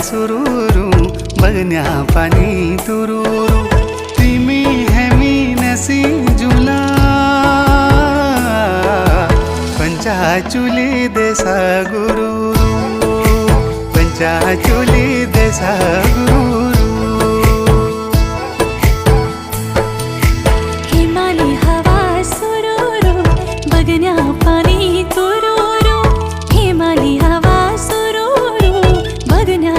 सुरूरू बगन्या पानी तुरूरू तिमी हेमी नसी जुला पंचाचुली देसा गुरु पंचाचुली देसा गुरु